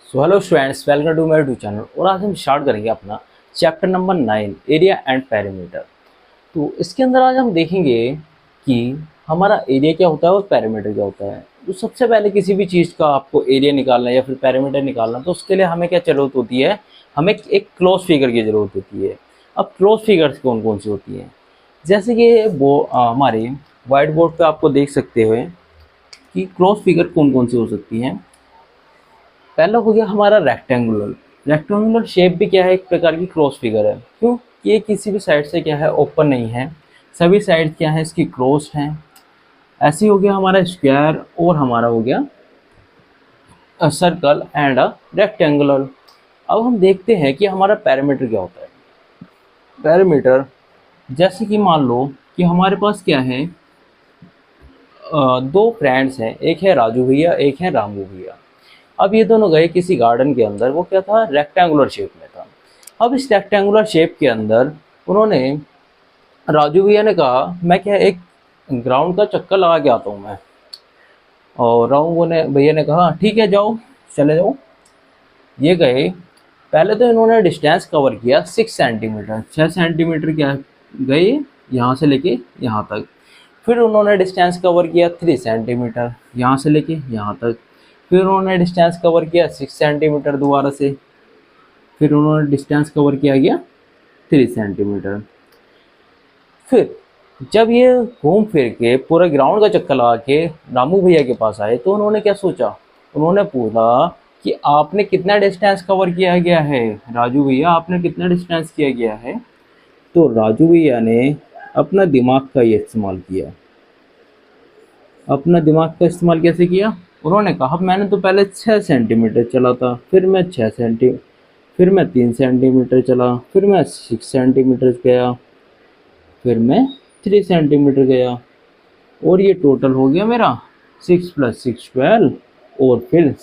So hello students, welcome to my YouTube channel. और आज हम स्टार्ट करेंगे अपना chapter number 9 area and perimeter. तो इसके अंदर आज हम देखेंगे कि हमारा एरिया क्या होता है और पैरामीटर क्या होता है। तो सबसे पहले किसी भी चीज़ का आपको एरिया निकालना है या फिर पैरामीटर निकालना, तो उसके लिए हमें क्या ज़रूरत होती है, हमें एक क्लोज फिगर की ज़रूरत होती है। अब क्लोज फिगर्स कौन कौन सी होती हैं, जैसे कि वो हमारे वाइट बोर्ड पर आपको देख सकते हो कि क्लोज फिगर कौन कौन सी हो सकती हैं। पहला हो गया हमारा रेक्टेंगुलर। रेक्टेंगुलर शेप भी क्या है, एक प्रकार की क्रॉस फिगर है। क्यों? ये किसी भी साइड से क्या है, ओपन नहीं है, सभी साइड क्या है इसकी क्लोज हैं। ऐसे हो गया हमारा स्क्वायर और हमारा हो गया सर्कल एंड अ रेक्टेंगुलर। अब हम देखते हैं कि हमारा पैरामीटर क्या होता है। पैरामीटर जैसे कि मान लो कि हमारे पास क्या है, दो फ्रेंड्स हैं, एक है राजू भैया एक है रामू भैया। अब ये दोनों गए किसी गार्डन के अंदर, वो क्या था, रेक्टेंगुलर शेप में था। अब इस रेक्टेंगुलर शेप के अंदर उन्होंने, राजू भैया ने कहा मैं क्या एक ग्राउंड का चक्कर लगा के आता हूँ मैं। और रामू ने भैया ने कहा ठीक है जाओ, चले जाओ। ये गए, पहले तो इन्होंने डिस्टेंस कवर किया 6 सेंटीमीटर, 6 सेंटीमीटर क्या गए यहाँ से लेके यहाँ तक। फिर उन्होंने डिस्टेंस कवर किया 3 सेंटीमीटर यहाँ से लेके यहाँ तक। फिर उन्होंने डिस्टेंस कवर किया 6 सेंटीमीटर दोबारा से। फिर उन्होंने डिस्टेंस कवर किया गया 3 सेंटीमीटर। फिर जब ये घूम फिर के पूरे ग्राउंड का चक्कर लगा के रामू भैया के पास आए, तो उन्होंने क्या सोचा, उन्होंने पूछा कि आपने कितना डिस्टेंस कवर किया गया है, राजू भैया आपने कितना डिस्टेंस किया गया है। तो राजू भैया ने अपना दिमाग का ये इस्तेमाल किया। अपना दिमाग का इस्तेमाल कैसे किया, उन्होंने कहा मैंने तो पहले 6 सेंटीमीटर चला था, फिर मैं 3 सेंटीमीटर चला, फिर मैं 6 सेंटीमीटर गया, फिर मैं 3 सेंटीमीटर गया, और ये टोटल हो गया मेरा 6 + 6 12, और फिर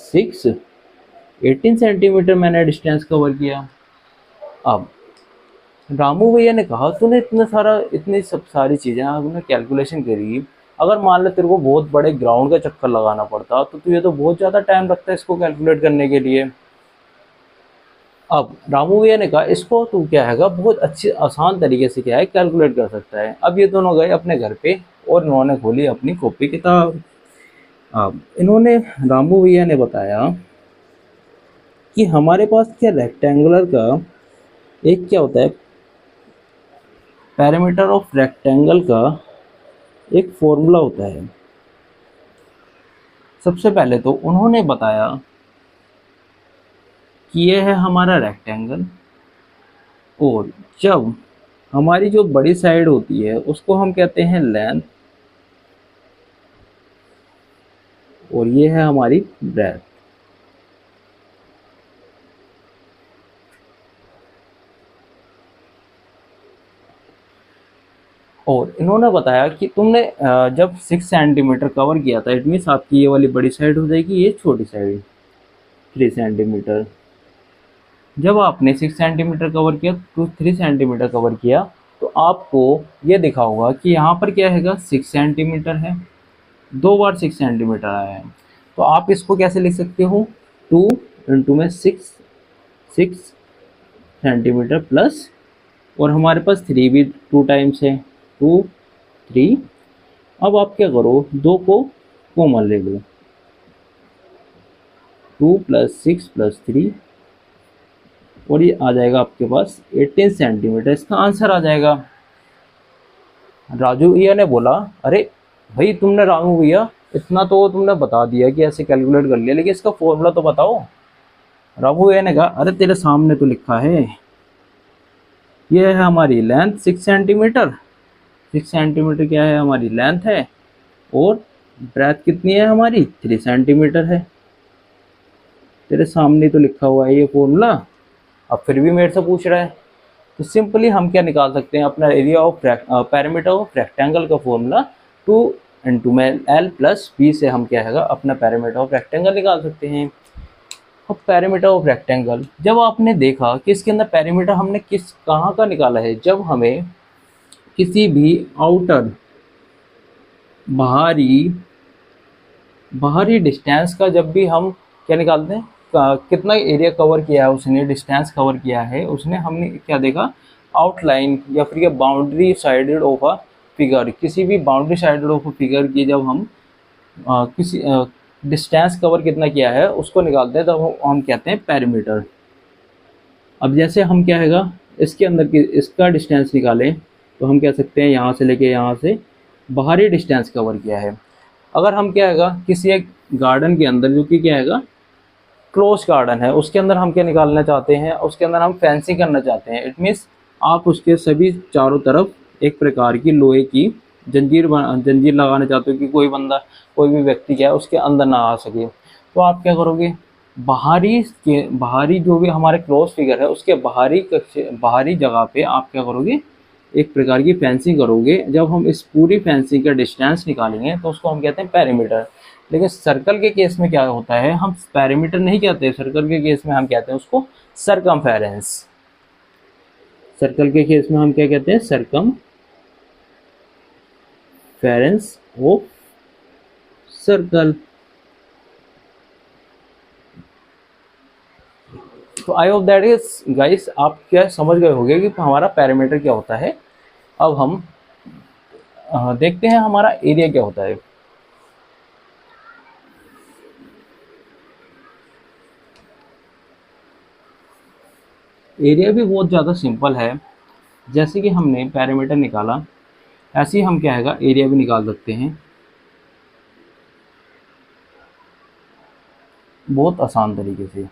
18 सेंटीमीटर मैंने डिस्टेंस कवर किया। अब रामू भैया ने कहा तूने इतनी सब सारी चीज़ें आपने कैलकुलेशन करी, अगर मान लो तेरे को बहुत बड़े ग्राउंड का चक्कर लगाना पड़ता तो तुझे तो बहुत ज़्यादा टाइम लगता है इसको कैलकुलेट करने के लिए। अब रामू भैया ने कहा इसको तू क्या हैगा बहुत अच्छी आसान तरीके से क्या है कैलकुलेट कर सकता है। अब ये दोनों गए अपने घर पे और इन्होंने खोली अपनी कॉपी किताब। अब इन्होंने, रामू भैया ने बताया कि हमारे पास क्या रेक्टेंगुलर का एक क्या होता है, पैरामीटर ऑफ रेक्टेंगल का एक फॉर्मूला होता है। सबसे पहले तो उन्होंने बताया कि ये है हमारा रेक्टेंगल, और जब हमारी जो बड़ी साइड होती है उसको हम कहते हैं लेंथ, और ये है हमारी ब्रेथ। और इन्होंने बताया कि तुमने जब 6 सेंटीमीटर कवर किया था, इट मीन्स आपकी ये वाली बड़ी साइड हो जाएगी, ये छोटी साइड 3 सेंटीमीटर। जब आपने 6 सेंटीमीटर कवर किया तो 3 सेंटीमीटर कवर किया, तो आपको ये दिखा होगा कि यहाँ पर क्या है, 6 सेंटीमीटर है, 2 बार 6 सेंटीमीटर आया है। तो आप इसको कैसे लिख सकते हो, 2 × 6 सेंटीमीटर प्लस, और हमारे पास 3 भी 2 टाइम्स है, 2 3। अब आप क्या करो, 2 को कॉमन ले लो, 2 + 6 + 3, और ये आ जाएगा आपके पास 18 सेंटीमीटर, इसका आंसर आ जाएगा। राजू भैया ने बोला अरे भाई तुमने, रामू भैया इतना तो तुमने बता दिया कि ऐसे कैलकुलेट कर लिया, लेकिन इसका फॉर्मूला तो बताओ। रामू भैया ने कहा अरे तेरे सामने तो लिखा है, ये है हमारी लेंथ 6 सेंटीमीटर, 6 सेंटीमीटर क्या है हमारी लेंथ है, और ब्रेथ कितनी है हमारी 3 सेंटीमीटर है, तेरे सामने तो लिखा हुआ है ये फॉर्मूला। अब फिर भी मेरे से पूछ रहा है, तो सिंपली हम क्या निकाल सकते हैं, अपना area of parameter of rectangle का फॉर्मूला 2 × L + B से हम क्या है अपना पैरामीटर ऑफ रेक्टेंगल निकाल सकते हैं। अब पैरामीटर ऑफ रेक्टेंगल, जब आपने देखा कि इसके अंदर पैरामीटर हमने कहाँ का निकाला है, जब हमें किसी भी आउटर बाहरी डिस्टेंस का जब भी हम क्या निकालते हैं कितना एरिया कवर किया है उसने, डिस्टेंस कवर किया है उसने, हमने क्या देखा, आउटलाइन या फिर boundary sided of a figure, किसी भी boundary sided of a figure की जब हम किसी डिस्टेंस कवर कितना किया है उसको निकालते हैं तब हम कहते हैं पेरीमीटर। अब जैसे हम क्या हैगा इसके अंदर की इसका डिस्टेंस निकालें तो हम कह सकते हैं यहाँ से लेके यहाँ से बाहरी डिस्टेंस कवर किया है। अगर हम क्या हैगा किसी एक गार्डन के अंदर, जो कि क्या हैगा क्लोज गार्डन है, उसके अंदर हम क्या निकालना चाहते हैं, उसके अंदर हम फेंसिंग करना चाहते हैं। इट मीन्स आप उसके सभी चारों तरफ एक प्रकार की लोहे की जंजीर लगाना चाहते हो कि कोई बंदा, कोई भी व्यक्ति क्या है उसके अंदर ना आ सके। तो आप क्या करोगे, बाहरी जो भी हमारे क्लोज फिगर है उसके बाहरी जगह पे आप क्या करोगे, एक प्रकार की फेंसिंग करोगे। जब हम इस पूरी फेंसिंग का डिस्टेंस निकालेंगे तो उसको हम कहते हैं पेरीमीटर। लेकिन सर्कल के केस में क्या होता है, हम पेरीमीटर नहीं कहते, सर्कल के केस में हम कहते हैं उसको सरकमफेरेंस। सर्कल के केस में हम क्या कहते हैं, सरकमफेरेंस ऑफ सर्कल। तो I hope that is guys, आप क्या समझ गए होंगे कि हमारा पैरामीटर क्या होता है। अब हम देखते हैं हमारा एरिया क्या होता है। एरिया भी बहुत ज़्यादा सिंपल है, जैसे कि हमने पैरामीटर निकाला ऐसे ही हम क्या है एरिया भी निकाल सकते हैं, बहुत आसान तरीके से।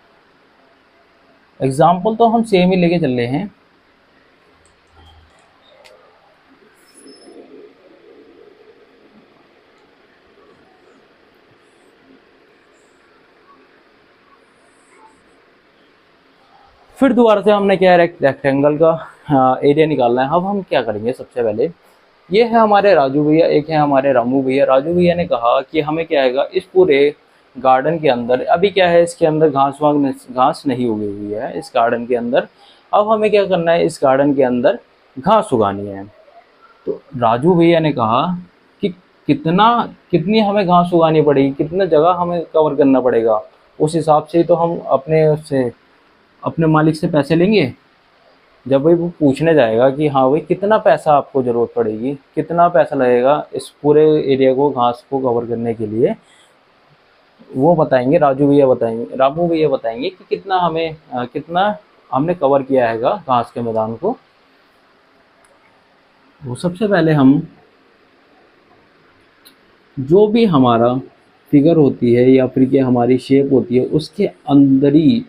एग्जाम्पल तो हम सेम ही लेके चल रहे हैं। फिर दोबारा से हमने क्या है रेक्टेंगल का एरिया निकालना है। अब हम क्या करेंगे, सबसे पहले ये है हमारे राजू भैया, एक है हमारे रामू भैया। राजू भैया ने कहा कि हमें क्या है इस पूरे गार्डन के अंदर, अभी क्या है इसके अंदर घास नहीं उगी हुई है इस गार्डन के अंदर। अब हमें क्या करना है, इस गार्डन के अंदर घास उगानी है। तो राजू भैया ने कहा कि कितनी हमें घास उगानी पड़ेगी, कितना जगह हमें कवर करना पड़ेगा, उस हिसाब से तो हम अपने मालिक से पैसे लेंगे। जब भाई वो पूछने जाएगा कि हाँ भाई कितना पैसा आपको ज़रूरत पड़ेगी, कितना पैसा लगेगा इस पूरे एरिया को, घास को कवर करने के लिए, वो बताएंगे, रामू भैया बताएंगे कि कितना हमने कवर किया है घास के मैदान को। वो सबसे पहले हम जो भी हमारा फिगर होती है या फिर क्या हमारी शेप होती है उसके अंदरी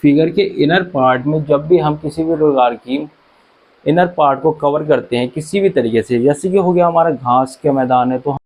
फिगर के इनर पार्ट में जब भी हम किसी भी प्रकार की इनर पार्ट को कवर करते हैं किसी भी तरीके से, जैसे कि हो गया हमारा घास के मैदान है तो